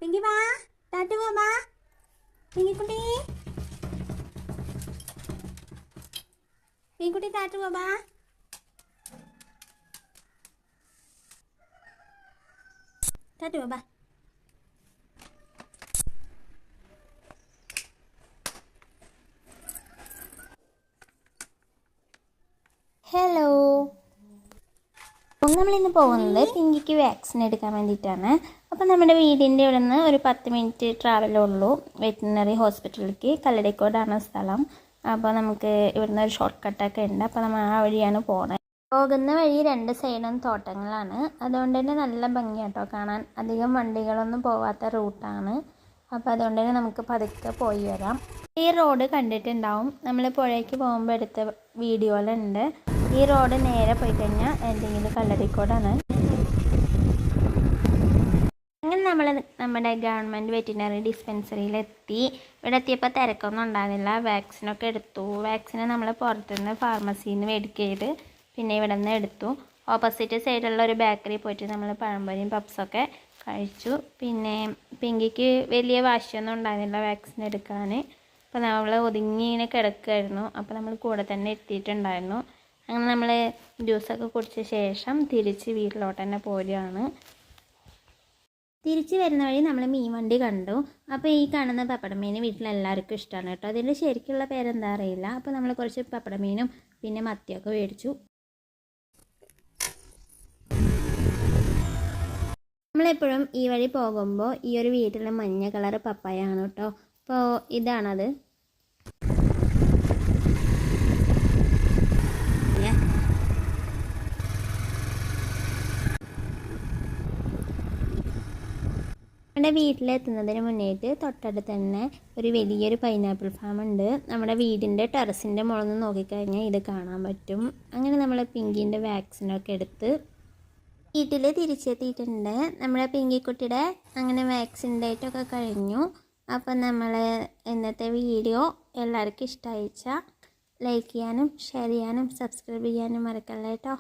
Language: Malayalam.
പിങ്കി വാ, ടാറ്റു വാ, പിങ്കിക്കുട്ടി, പിങ്കിക്കുട്ടി ടാറ്റു വാ. ടാറ്റു വാ. ഹലോ, നമ്മളിന്ന് പോകുന്നത് പിങ്കിക്ക് വാക്സിൻ എടുക്കാൻ വേണ്ടിയിട്ടാണ്. അപ്പോൾ നമ്മുടെ വീടിൻ്റെ ഇവിടെ നിന്ന് ഒരു 10 മിനിറ്റ് ട്രാവലുള്ളൂ വെറ്റിനറി ഹോസ്പിറ്റലിലേക്ക്. കല്ലടിക്കോടാണ് സ്ഥലം. അപ്പോൾ നമുക്ക് ഇവിടുന്ന് ഒരു ഷോർട്ട് കട്ടൊക്കെ ഉണ്ട്. അപ്പോൾ നമ്മൾ ആ വഴിയാണ് പോകുന്നത്. പോകുന്ന വഴി 2 സൈഡും തോട്ടങ്ങളാണ്. അതുകൊണ്ട് തന്നെ നല്ല ഭംഗിയാട്ടോ കാണാൻ. അധികം വണ്ടികളൊന്നും പോവാത്ത റൂട്ടാണ്. അപ്പോൾ അതുകൊണ്ട് തന്നെ നമുക്ക് പതുക്കെ പോയി വരാം. ഈ റോഡ് കണ്ടിട്ടുണ്ടാവും, നമ്മൾ പുഴയ്ക്ക് പോകുമ്പോൾ എടുത്ത വീഡിയോയിലുണ്ട്. ഈ റോഡ് നേരെ പോയി കഴിഞ്ഞാൽ എന്തെങ്കിലും കല്ലടിക്കോടാണ്. അങ്ങനെ നമ്മൾ നമ്മുടെ ഗവൺമെൻറ് വെറ്റിനറി ഡിസ്പെൻസറിയിലെത്തി. ഇവിടെ എത്തിയപ്പോൾ തിരക്കൊന്നും ഉണ്ടായിരുന്നില്ല. വാക്സിനൊക്കെ എടുത്തു. വാക്സിന് നമ്മൾ പുറത്തുനിന്ന് ഫാർമസിയിൽ നിന്ന് മേടിക്കരുത്. പിന്നെ ഇവിടെ നിന്ന് എടുത്തു. ഓപ്പോസിറ്റ് സൈഡിലുള്ള ഒരു ബേക്കറി പോയിട്ട് നമ്മൾ പഴംപൊരിയും പപ്സൊക്കെ കഴിച്ചു. പിന്നെ പിങ്കിക്ക് വലിയ വാശിയൊന്നും ഉണ്ടായിരുന്നില്ല വാക്സിൻ എടുക്കാൻ. അപ്പോൾ നമ്മൾ ഒതുങ്ങി ഇങ്ങനെ കിടക്കുമായിരുന്നു. അപ്പോൾ നമ്മൾ കൂടെ തന്നെ എത്തിയിട്ടുണ്ടായിരുന്നു. അങ്ങനെ നമ്മൾ ജ്യൂസൊക്കെ കുടിച്ച ശേഷം തിരിച്ച് വീട്ടിലോട്ട് തന്നെ പോരുകയാണ്. തിരിച്ച് വരുന്ന വഴി നമ്മൾ മീൻ വണ്ടി കണ്ടു. അപ്പോൾ ഈ കാണുന്ന പപ്പടമീൻ വീട്ടിലെല്ലാവർക്കും ഇഷ്ടമാണ് കേട്ടോ. അതിൻ്റെ ശരിക്കുള്ള പേരെന്താ അറിയില്ല. അപ്പോൾ നമ്മൾ കുറച്ച് പപ്പടമീനും പിന്നെ മത്തിയൊക്കെ മേടിച്ചു. നമ്മളെപ്പോഴും ഈ വഴി പോകുമ്പോൾ ഈ ഒരു വീട്ടിലെ മഞ്ഞ കളർ പപ്പായാണ് കേട്ടോ. അപ്പോൾ ഇതാണത്. നമ്മുടെ വീട്ടിലെത്തുന്നതിന് മുന്നേറ്റ് തൊട്ടടുത്ത് തന്നെ ഒരു വലിയൊരു പൈനാപ്പിൾ ഫാം ഉണ്ട്. നമ്മുടെ വീടിൻ്റെ ടെറസിൻ്റെ മുകളിൽ നിന്ന് നോക്കിക്കഴിഞ്ഞാൽ ഇത് കാണാൻ പറ്റും. അങ്ങനെ നമ്മൾ പിങ്കീൻ്റെ വാക്സിനൊക്കെ എടുത്ത് വീട്ടിൽ തിരിച്ചെത്തിയിട്ടുണ്ട്. നമ്മുടെ പിങ്കിക്കുട്ടിയുടെ അങ്ങനെ വാക്സിൻ ഡേറ്റൊക്കെ കഴിഞ്ഞു. അപ്പം നമ്മൾ ഇന്നത്തെ വീഡിയോ എല്ലാവർക്കും ഇഷ്ടമായിച്ചാൽ ലൈക്ക് ചെയ്യാനും ഷെയർ ചെയ്യാനും സബ്സ്ക്രൈബ് ചെയ്യാനും മറക്കല്ലേ കേട്ടോ.